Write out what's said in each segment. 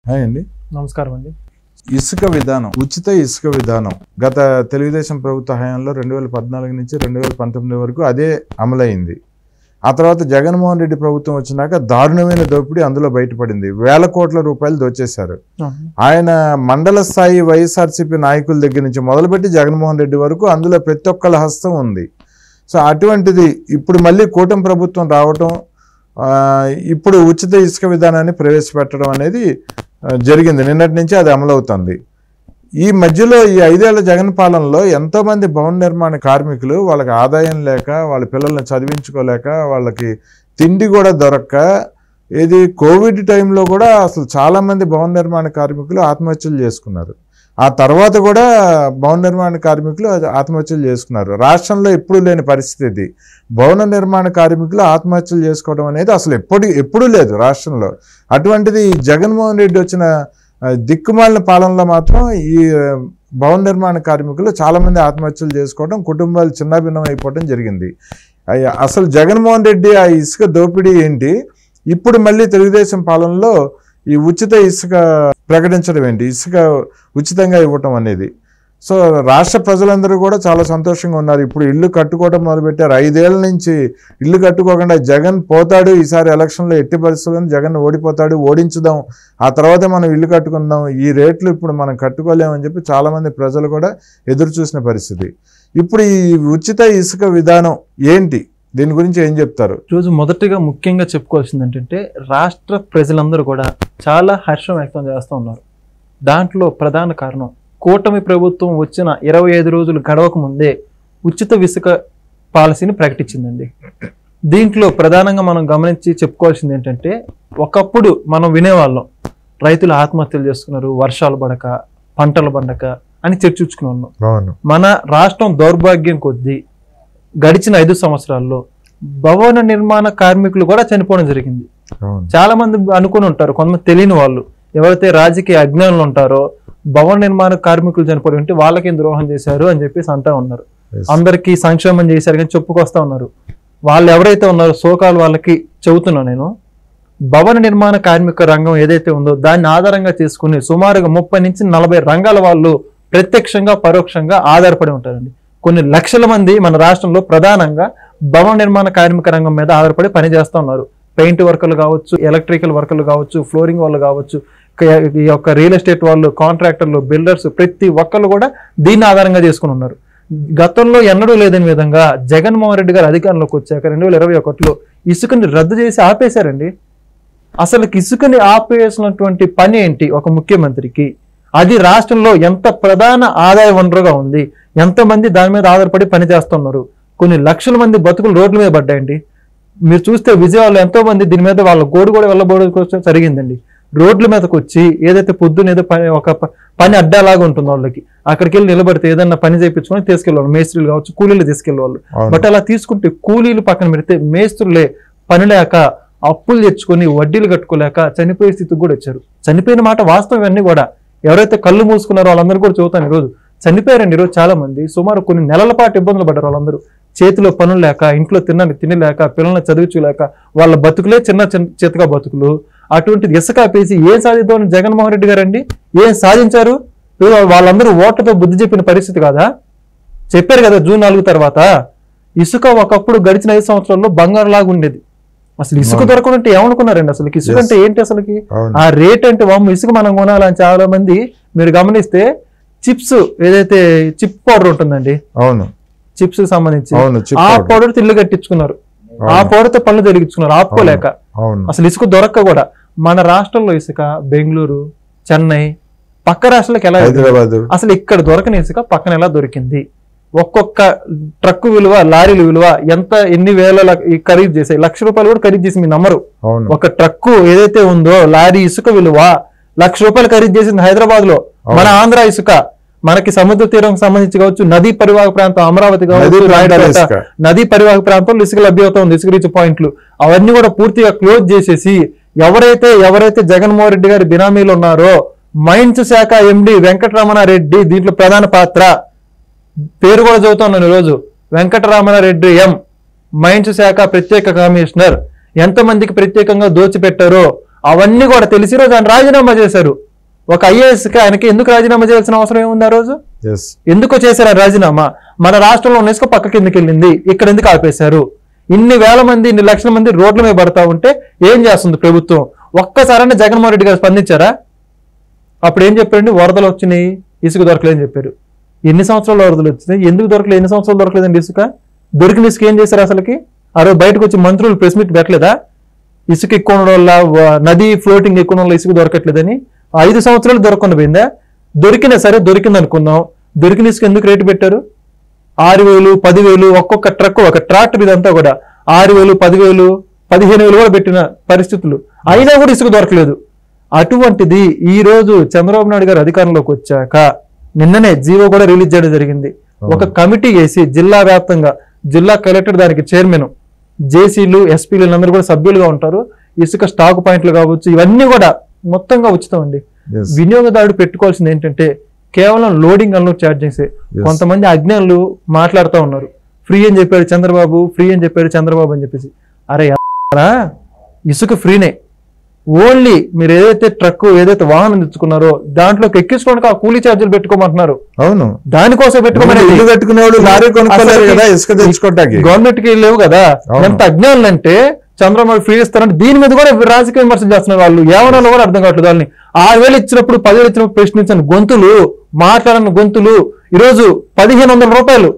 Hi అండి, నమస్కారం అండి. ఇసుక విధానం, ఉచిత ఇసుక విధానం గత తెలుగుదేశం ప్రభుత్వ హయాంలో 2014 నుంచి 2019 వరకు అదే అమలైంది. ఆ తర్వాత జగన్మోహన్ రెడ్డి ప్రభుత్వం వచ్చినాక దారుణమైన దోపిడీ అందులో బయటపడింది. వేల కోట్ల రూపాయలు దోచేశారు. ఆయన మండల స్థాయి వైఎస్ఆర్సీపీ నాయకుల దగ్గర నుంచి మొదలుపెట్టి జగన్మోహన్ రెడ్డి వరకు అందులో ప్రతి ఒక్కళ్ళ హస్తం ఉంది. సో అటువంటిది ఇప్పుడు మళ్ళీ కూటమి ప్రభుత్వం రావటం, ఇప్పుడు ఉచిత ఇసుక విధానాన్ని ప్రవేశపెట్టడం అనేది జరిగింది. నిన్నటి నుంచి అది అమలవుతుంది. ఈ మధ్యలో ఈ 5 ఏళ్ల జగన్ పాలనలో ఎంతోమంది భవన నిర్మాణ కార్మికులు వాళ్ళకి ఆదాయం లేక, వాళ్ళ పిల్లల్ని చదివించుకోలేక, వాళ్ళకి తిండి కూడా దొరక్క, ఇది కోవిడ్ టైంలో కూడా అసలు చాలామంది భవన నిర్మాణ కార్మికులు ఆత్మహత్యలు చేసుకున్నారు. ఆ తర్వాత కూడా భవన నిర్మాణ కార్మికులు ఆత్మహత్యలు చేసుకున్నారు. రాష్ట్రంలో ఎప్పుడూ లేని పరిస్థితి. భవన నిర్మాణ కార్మికులు ఆత్మహత్యలు చేసుకోవడం అనేది అసలు ఎప్పుడూ లేదు రాష్ట్రంలో. అటువంటిది జగన్మోహన్ రెడ్డి వచ్చిన దిక్కుమాలిన పాలనలో మాత్రం ఈ భవన నిర్మాణ కార్మికులు చాలామంది ఆత్మహత్యలు చేసుకోవడం, కుటుంబాలు చిన్నాభిన్నం అయిపోవడం జరిగింది. అసలు జగన్మోహన్ రెడ్డి ఆ ఇసుక దోపిడీ ఏంటి, ఇప్పుడు మళ్ళీ తెలుగుదేశం పాలనలో ఈ ఉచిత ఇసుక ప్రకటించడం ఏంటి, ఇసుక ఉచితంగా ఇవ్వటం అనేది. సో రాష్ట్ర ప్రజలందరూ కూడా చాలా సంతోషంగా ఉన్నారు. ఇప్పుడు ఇల్లు కట్టుకోవడం మొదలుపెట్టారు. 5 ఏళ్ల నుంచి ఇల్లు కట్టుకోకుండా జగన్ పోతాడు, ఈసారి ఎలక్షన్లో ఎట్టి పరిస్థితుల్లో జగన్ ఓడిపోతాడు, ఓడించుదాం, ఆ తర్వాత మనం ఇల్లు కట్టుకుందాం, ఈ రేట్లు ఇప్పుడు మనం కట్టుకోలేమని చెప్పి చాలామంది ప్రజలు కూడా ఎదురు చూసిన పరిస్థితి. ఇప్పుడు ఈ ఉచిత ఇసుక విధానం ఏంటి, దీని గురించి ఏం చెప్తారు? రోజు మొదటిగా ముఖ్యంగా చెప్పుకోవాల్సింది ఏంటంటే, రాష్ట్ర ప్రజలందరూ కూడా చాలా హర్షం వ్యక్తం చేస్తూ ఉన్నారు. దాంట్లో ప్రధాన కారణం, కూటమి ప్రభుత్వం వచ్చిన 25 రోజులు గడవక ముందే ఉచిత ఇసుక పాలసీని ప్రకటించిందండి. దీంట్లో ప్రధానంగా మనం గమనించి చెప్పుకోవాల్సింది ఏంటంటే, ఒకప్పుడు మనం వినేవాళ్ళం రైతులు ఆత్మహత్యలు చేసుకున్నారు, వర్షాలు పడక, పంటలు పండక అని చర్చించుకునే వాళ్ళం. మన రాష్ట్రం దౌర్భాగ్యం కొద్దీ గడిచిన 5 సంవత్సరాల్లో భవన నిర్మాణ కార్మికులు కూడా చనిపోవడం జరిగింది. చాలా మంది అనుకుని ఉంటారు, కొంతమంది తెలియని వాళ్ళు, ఎవరైతే రాజకీయ అజ్ఞానులు ఉంటారో భవన నిర్మాణ కార్మికులు చనిపోవడం అంటే వాళ్ళకి ద్రోహం చేశారు అని చెప్పేసి అంటా ఉన్నారు. అందరికీ సంక్షేమం చేశారు కానీ చెప్పుకొస్తా ఉన్నారు. వాళ్ళు ఎవరైతే ఉన్నారో సోకాలు వాళ్ళకి చెబుతున్నా నేను, భవన నిర్మాణ కార్మిక రంగం ఏదైతే ఉందో దాన్ని ఆధారంగా చేసుకుని సుమారుగా 30 నుంచి 40 రంగాల వాళ్ళు ప్రత్యక్షంగా పరోక్షంగా ఆధారపడి ఉంటారండి. కొన్ని లక్షల మంది మన రాష్ట్రంలో ప్రధానంగా భవన నిర్మాణ కార్మిక రంగం మీద ఆధారపడి పనిచేస్తూ ఉన్నారు. పెయింట్ వర్కర్లు కావచ్చు, ఎలక్ట్రికల్ వర్కర్లు కావచ్చు, ఫ్లోరింగ్ వాళ్ళు కావచ్చు, ఈ యొక్క రియల్ ఎస్టేట్ వాళ్ళు, కాంట్రాక్టర్లు, బిల్డర్స్, ప్రతి ఒక్కళ్ళు కూడా దీన్ని ఆధారంగా చేసుకుని ఉన్నారు. గతంలో ఎన్నడూ లేదని విధంగా జగన్మోహన్ రెడ్డి గారు అధికారంలోకి వచ్చాక 2021లో ఇసుకని రద్దు చేసి ఆపేశారండి. అసలు ఇసుకని ఆపేసినటువంటి పని ఏంటి ఒక ముఖ్యమంత్రికి? అది రాష్ట్రంలో ఎంత ప్రధాన ఆదాయ వనరుగా ఉంది, ఎంతమంది దాని మీద ఆధారపడి పనిచేస్తున్నారు. కొన్ని లక్షల మంది బతుకులు రోడ్ల మీద పడ్డాయండి. మీరు చూస్తే విజయవాడలో ఎంతో మంది దీని మీద వాళ్ళ గోడు కూడా వెళ్ళబోవడం కోసం జరిగిందండి. రోడ్ల మీదకి వచ్చి ఏదైతే పొద్దున ఏదో ఒక పని అడ్డాలాగా ఉంటుంది వాళ్ళకి, అక్కడికి వెళ్ళి నిలబడితే ఏదన్నా పని చేయించుకొని తీసుకెళ్ళేవాళ్ళు, మేస్త్రీలు కావచ్చు, కూలీలు తీసుకెళ్ళేవాళ్ళు. బట్ అలా తీసుకుంటే కూలీలు పక్కన పెడితే మేస్త్రులే పని లేక అప్పులు తెచ్చుకొని వడ్డీలు కట్టుకోలేక చనిపోయే స్థితికి కూడా వచ్చారు. చనిపోయిన మాట వాస్తవం. ఇవన్నీ కూడా ఎవరైతే కళ్ళు మూసుకున్నారో వాళ్ళందరూ కూడా చూస్తాను ఈరోజు చనిపోయారండి. ఈరోజు చాలా మంది సుమారు కొన్ని నెలల పాటు ఇబ్బందులు పడ్డారు. వాళ్ళందరూ చేతిలో పనులు లేక, ఇంట్లో తిని లేక, పిల్లల్ని చదివించలేక వాళ్ళ బతుకులే చిన్న చేతగా బతుకులు. అటువంటిది ఇసుక ఆపేసి ఏం సాధిద్దామని జగన్మోహన్ రెడ్డి గారండి ఏం సాధించారు? వాళ్ళందరూ ఓట్లతో బుద్ధి చెప్పిన పరిస్థితి కాదా? చెప్పారు కదా జూన్ 4 తర్వాత. ఇసుక ఒకప్పుడు గడిచిన 5 సంవత్సరాల్లో బంగారు లాగా ఉండేది. అసలు ఇసుక దొరకనంటే ఏమనుకున్నారండి? అసలు ఇసుక అంటే ఏంటి? అసలుకి ఆ రేట్ అంటే వాము ఇసుక మనం కొనాలని చాలా మంది మీరు గమనిస్తే చిప్స్ ఏదైతే చిప్ పౌడర్ ఉంటుందండి, అవును, చిప్స్ కి సంబంధించి ఆ పౌడర్ ఇల్లు కట్టించుకున్నారు, ఆ పౌడర్ తో పనులు జరిగించుకున్నారు ఆపుకోలేక. అసలు ఇసుక దొరక్క కూడా మన రాష్ట్రంలో ఇసుక బెంగళూరు, చెన్నై, పక్క రాష్ట్రాలకు ఎలా, అసలు ఇక్కడ దొరకని ఇసుక పక్కన ఎలా దొరికింది? ఒక్కొక్క ట్రక్ విలువ, లారీల విలువ ఎన్ని వేల ఖరీదు చేసాయి, ₹1,00,000 కూడా ఖరీదు చేసి మీ నమ్మరు. ఒక ట్రక్కు ఏదైతే ఉందో లారీ ఇసుక విలువ ₹1,00,000 ఖరీదు చేసింది హైదరాబాద్ లో. మన ఆంధ్ర ఇసుక మనకి సముద్ర తీరం సంబంధించి కావచ్చు, నదీ పరివాహక ప్రాంతం అమరావతి కావచ్చు, నదీ పరివాహక ప్రాంతంలో ఇసుక లభ్యత ఉంది, ఇసుక రీచ్ పాయింట్లు అవన్నీ కూడా పూర్తిగా క్లోజ్ చేసేసి ఎవరైతే జగన్మోహన్ రెడ్డి గారి బినామీలు ఉన్నారో మైన్స్ శాఖ ఎండి వెంకటరమణారెడ్డి దీంట్లో ప్రధాన పాత్ర. పేరు కూడా చదువుతున్నాను ఈరోజు, వెంకటరమణారెడ్డి ఎం, మైన్స్ శాఖ ప్రత్యేక కమిషనర్. ఎంతమందికి ప్రత్యేకంగా దోచిపెట్టారో అవన్నీ కూడా తెలిసి రోజు ఆయన రాజీనామా చేశారు. ఒక ఐఏఎస్కి ఆయనకి ఎందుకు రాజీనామా చేయాల్సిన అవసరం ఏముంది? ఆ రోజు ఎందుకు చేశారు రాజీనామా? మన రాష్ట్రంలో ఉన్న ఇసుక పక్క కిందకి వెళ్ళింది, ఇక్కడ ఎందుకు ఆపేశారు? ఇన్ని వేల మంది, ఇన్ని లక్షల మంది రోడ్ల మీద పడతా ఉంటే ఏం చేస్తుంది ప్రభుత్వం? ఒక్కసారైనా జగన్మోహన్ రెడ్డి గారు స్పందించారా? అప్పుడు ఏం చెప్పారండి? వరదలు వచ్చినాయి, ఇసుక దొరకలేదని చెప్పారు. ఎన్ని సంవత్సరాలు వరదలు వచ్చినాయి, ఎందుకు దొరకలేదు? ఎన్ని సంవత్సరాలు దొరకలేదండి ఇసుక? దొరికిన ఇసుక ఏం చేశారు అసలుకి? ఆ రోజు బయటకు వచ్చి మంత్రులు ప్రెస్ మీట్ పెట్టలేదా? ఇసుక ఎక్కువ ఉండడం వల్ల, నది ఫ్లోటింగ్ ఎక్కువ వల్ల ఇసుక దొరకట్లేదని. 5 సంవత్సరాలు దొరకకుండా పోయిందా? దొరికినా సరే దొరికింది అనుకుందాం, దొరికిన ఇసుక ఎందుకు రేటు పెట్టారు? 6,000, 10,000 ఒక్కొక్క ట్రక్, ఒక ట్రాక్టర్ ఇదంతా కూడా 6,000, 10,000, 15,000 కూడా పెట్టిన పరిస్థితులు. అయినా కూడా ఇసుక దొరకలేదు. అటువంటిది ఈ రోజు చంద్రబాబు నాయుడు గారు అధికారంలోకి వచ్చాక నిన్ననే జీవో కూడా రిలీజ్ చేయడం జరిగింది. ఒక కమిటీ వేసి జిల్లా వ్యాప్తంగా, జిల్లా కలెక్టర్ దానికి చైర్మన్, జేసీలు, ఎస్పీలు అందరూ కూడా సభ్యులుగా ఉంటారు. ఇసుక స్టాక్ పాయింట్లు కావచ్చు, ఇవన్నీ కూడా మొత్తంగా ఉచితం అండి. వినియోగదారుడు పెట్టుకోవాల్సింది ఏంటంటే కేవలం లోడింగ్ అన్లోడ్ ఛార్జెస్. కొంతమంది అజ్ఞానులు మాట్లాడుతూ ఉన్నారు, ఫ్రీ అని చెప్పారు చంద్రబాబు, ఫ్రీ అని చెప్పారు చంద్రబాబు అని చెప్పేసి. అరే ఇసుక ఫ్రీనే, ఓన్లీ మీరు ఏదైతే ట్రక్, ఏదైతే వాహనం తెచ్చుకున్నారో దాంట్లోకి ఎక్కించుకోవడానికి ఆ కూలీ ఛార్జీలు పెట్టుకోమంటున్నారు. అవును, దానికోసం పెట్టుకోమని గవర్నమెంట్ కి లేవు కదా. ఎంత అజ్ఞానులు అంటే చంద్రబాబు ఫ్రీ ఇస్తారంటే దీని మీద కూడా రాజకీయ విమర్శలు చేస్తున్నారు వాళ్ళు. ఏమన్నా కూడా అర్థం కావట్లేదు వాళ్ళని. 6,000 ఇచ్చినప్పుడు 10,000 ఇచ్చినప్పుడు ప్రశ్నించిన గొంతులు, మాట్లాడిన గొంతులు ఈరోజు 1,500 రూపాయలు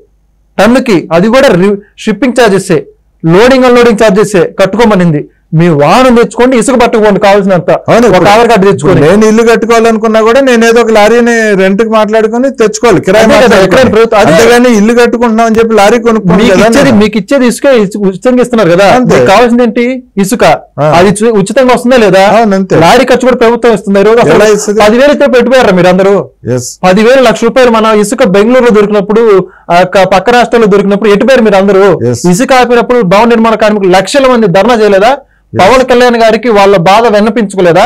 టన్నుకి, అది కూడా shipping charges, loading unloading charges కట్టుకోమనింది. మీ వాహనం తెచ్చుకోండి, ఇసుక పట్టుకోండి కావాల్సినంత, ఒక ఆధార్ కార్డు తెచ్చుకోండి. నేను ఇల్లు కట్టుకోవాలనుకున్నా కూడా నేను ఏదో ఒక లారీని రెంట్ కి మాట్లాడుకుని తెచ్చుకోవాలి, కిరాయి. ఇల్లు కట్టుకుంటున్నాం అని చెప్పి లారీ కొనుక్కోండి. మీకు ఇచ్చేది ఇసుక ఉచితంగా ఇస్తున్నారు కదా, కావాల్సింది ఏంటి? ఇసుక. అది ఉచితంగా వస్తుందా లేదా? లారీ ఖర్చు కూడా ప్రభుత్వం ఇస్తుంది. 10,000 ఇస్తే పెట్టిపోయారా మీరు అందరూ? 10,000 లక్ష రూపాయలు మన ఇసుక బెంగళూరులో దొరికినప్పుడు, పక్క రాష్ట్రాల్లో దొరికినప్పుడు ఎటుపోయారు మీరు అందరూ? ఇసుక ఆపినప్పుడు భవన నిర్మాణ కార్మికులు లక్షల మంది ధర్నా చేయలేదా? పవన్ కళ్యాణ్ గారికి వాళ్ళ బాధ విన్నపించుకోలేదా?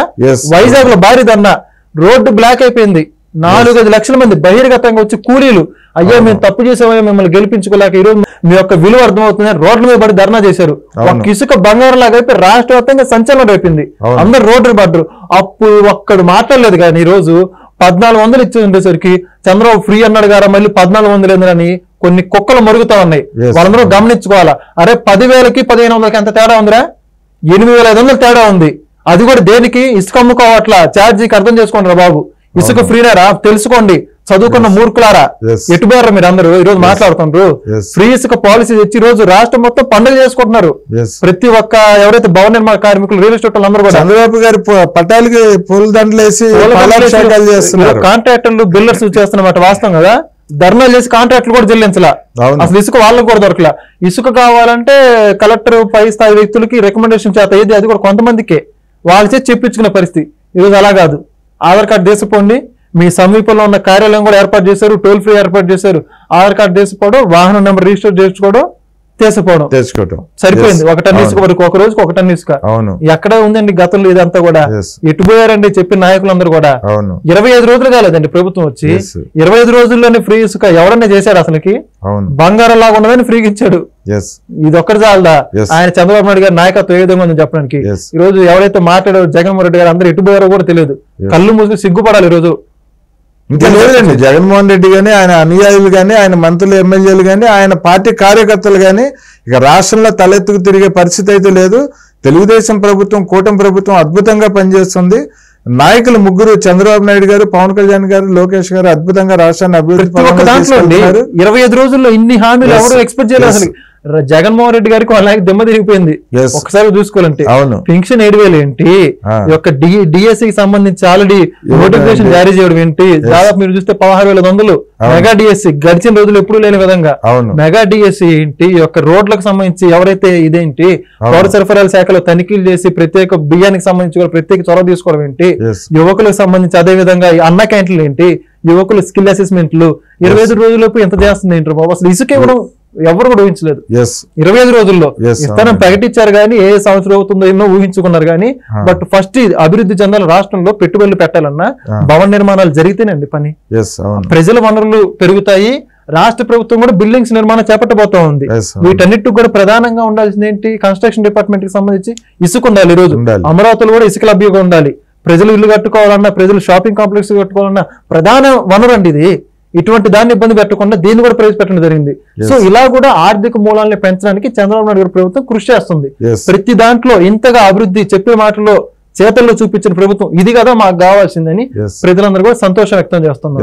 వైజాగ్ లో భారీ ధర్నా, రోడ్డు బ్లాక్ అయిపోయింది. 4-5 లక్షల మంది బహిర్గతంగా వచ్చి కూలీలు, అయ్యా మేము తప్పు చేసామయ్యా, మిమ్మల్ని గెలిపించుకోలేక ఈరోజు మీ యొక్క విలువ అర్థమవుతుంది, రోడ్ల మీద పడి ధర్నా చేశారు. ఒక ఇసుక బంగారం లాగా అయిపోయి రాష్ట్ర వ్యాప్తంగా సంచలనం అయిపోయింది. అందరు రోడ్డు పడ్డరు. అప్పుడు ఒక్కడు మాట్లాడలేదు. కానీ ఈ రోజు 1,400 ఇచ్చి ఉండేసరికి చంద్రబాబు ఫ్రీ అన్నాడు కదా, మళ్ళీ 1,400 ఏందని కొన్ని కుక్కలు మరుగుతా ఉన్నాయి. వాళ్ళందరూ గమనించుకోవాలా. అరే 10,000కి 1,500కి ఎంత తేడా ఉందిరా? 8,500 తేడా ఉంది. అది కూడా దేనికి? ఇసుక అమ్ముకోవట్లా. ఛార్జీకి అర్థం చేసుకోండి రా బాబు. ఇసుక ఫ్రీనారా తెలుసుకోండి. చదువుకున్న మూర్ఖులారా, ఎటుబారా మీరు అందరూ ఈరోజు మాట్లాడుతుండ్రు. ఫ్రీ ఇసుక పాలసీ తెచ్చి ఈ రోజు రాష్ట్రం మొత్తం పండుగ చేసుకుంటున్నారు. ప్రతి ఒక్క ఎవరైతే భవన నిర్మాణ కార్మికులు, రియల్ ఎస్టేట్ అందరూ కూడా చంద్రబాబు గారి పట్టాలకి పూల దండలు వేసి కాంట్రాక్టర్లు, బిల్డర్స్ చేస్తున్నమాట వాస్తవం కదా. ధర్నాలు చేసి కాంట్రాక్ట్లు కూడా చెల్లించలా. అసలు ఇసుక వాళ్ళకు కూడా దొరకలా. ఇసుక కావాలంటే కలెక్టర్, పై స్థాయి వ్యక్తులకి రికమెండేషన్ చేత ఏది, అది కూడా కొంతమందికే వాళ్ళ చేసి చెప్పించుకునే పరిస్థితి. ఈరోజు అలా కాదు. ఆధార్ కార్డు తీసుకుపోండి, మీ సమీపంలో ఉన్న కార్యాలయం కూడా ఏర్పాటు చేశారు, టోల్ ఫ్రీ ఏర్పాటు చేశారు. ఆధార్ కార్డు తీసుకోవడం, వాహనం నెంబర్ రిజిస్టర్ చేసుకోవడం, తెచ్చుకోవడం సరిపోయింది. 1 టన్ ఇసుక వరకు, ఒక రోజుకి 1 టన్ ఇసుక. ఎక్కడ ఉందండి గతంలో ఇదంతా కూడా? ఎటుపోయారండి చెప్పిన నాయకులందరూ కూడా? 25 రోజులు కాలేదండి ప్రభుత్వం వచ్చి. 25 రోజుల్లోనే ఫ్రీ ఇసుక ఎవరన్నా చేశారు? అసలుకి బంగారం లాగా ఉన్నదని ఫ్రీగా ఇచ్చాడు. ఇది ఒక్కటి చాలదా? ఆయన చంద్రబాబు నాయుడు గారి నాయకత్వం ఏ విధంగా ఉందని చెప్పడానికి. ఈ రోజు ఎవరైతే మాట్లాడారు జగన్మోహన్ రెడ్డి గారు, అందరూ ఎటుపోయారో కూడా తెలియదు. కళ్ళు మూసుకు సిగ్గుపడాలి ఈ రోజు. ఇంకా లేదండి, జగన్మోహన్ రెడ్డి గానీ, ఆయన అనుయాయులు కానీ, ఆయన మంత్రులు, ఎమ్మెల్యేలు కానీ, ఆయన పార్టీ కార్యకర్తలు కానీ ఇక రాష్ట్రంలో తలెత్తుకు తిరిగే పరిస్థితి అయితే లేదు. తెలుగుదేశం ప్రభుత్వం, కూటమి ప్రభుత్వం అద్భుతంగా పనిచేస్తుంది. నాయకులు ముగ్గురు, చంద్రబాబు నాయుడు గారు, పవన్ కళ్యాణ్ గారు, లోకేష్ గారు అద్భుతంగా రాష్ట్రాన్ని అభివృద్ధి 25 రోజుల్లో ఇన్ని హామీలు ఎవరు ఎక్స్పెక్ట్ చేయలేదు. అసలు జగన్మోహన్ రెడ్డి గారికి వాళ్ళకి దెమ్మ తిరిగిపోయింది. ఒకసారి చూసుకోవాలంటే పెన్షన్ 7,000 ఏంటి, ఈ యొక్క డిఎస్సికి సంబంధించి ఆల్రెడీ నోటిఫికేషన్ జారీ చేయడం ఏంటి, దాదాపు మీరు చూస్తే 16,100 మెగా డిఎస్సి గడిచిన రోజులు ఎప్పుడు లేని విధంగా మెగా డిఎస్సి ఏంటి, ఈ యొక్క రోడ్లకు సంబంధించి ఎవరైతే ఇదేంటి, పౌర సరఫరాల శాఖలో తనిఖీలు చేసి ప్రత్యేక బియ్యానికి సంబంధించి కూడా ప్రత్యేక చొరవ తీసుకోవడం ఏంటి, యువకులకు సంబంధించి అదే విధంగా అన్న క్యాంటీన్లు ఏంటి, యువకులు స్కిల్ అసెస్మెంట్లు 25 రోజుల్లోపు ఎంత చేస్తుంది ఏంటి బాబు? అసలు ఇసుక ఇవ్వడం ఎవరు కూడా ఊహించలేదు. 25 రోజుల్లో ఇస్తానం ప్రకటించారు కానీ ఏ సంవత్సరం అవుతుందో ఎన్నో ఊహించుకున్నారు కానీ, బట్ ఫస్ట్ అభివృద్ధి చెందాలి రాష్ట్రంలో, పెట్టుబడులు పెట్టాలన్నా భవన నిర్మాణాలు జరిగితేనండి పని. ప్రజల వనరులు పెరుగుతాయి, రాష్ట్ర ప్రభుత్వం కూడా బిల్డింగ్స్ నిర్మాణం చేపట్టబోతా ఉంది. Yes, వీటన్నిటికి కూడా ప్రధానంగా ఉండాల్సింది ఏంటి? కన్స్ట్రక్షన్ డిపార్ట్మెంట్ కి సంబంధించి ఇసుక ఉండాలి. ఈ రోజు ఉండాలి. అమరావతిలో కూడా ఇసుక లభ్యంగా ఉండాలి. ప్రజలు ఇల్లు కట్టుకోవాలన్నా, ప్రజలు షాపింగ్ కాంప్లెక్స్ కట్టుకోవాలన్నా ప్రధాన వనరు అండి ఇది. ఇటువంటి దాన్ని ఇబ్బంది పెట్టకుండా దీన్ని కూడా ప్రవేశపెట్టడం జరిగింది. సో ఇలా కూడా ఆర్థిక మూలాలను పెంచడానికి చంద్రబాబు నాయుడు గారి ప్రభుత్వం కృషి చేస్తుంది. Yes. ప్రతి దాంట్లో ఇంతగా అభివృద్ధి చెప్పే మాటలో చేతల్లో చూపించిన ప్రభుత్వం ఇది కదా మాకు కావాల్సిందని Yes. ప్రజలందరూ కూడా సంతోషం వ్యక్తం చేస్తున్నారు.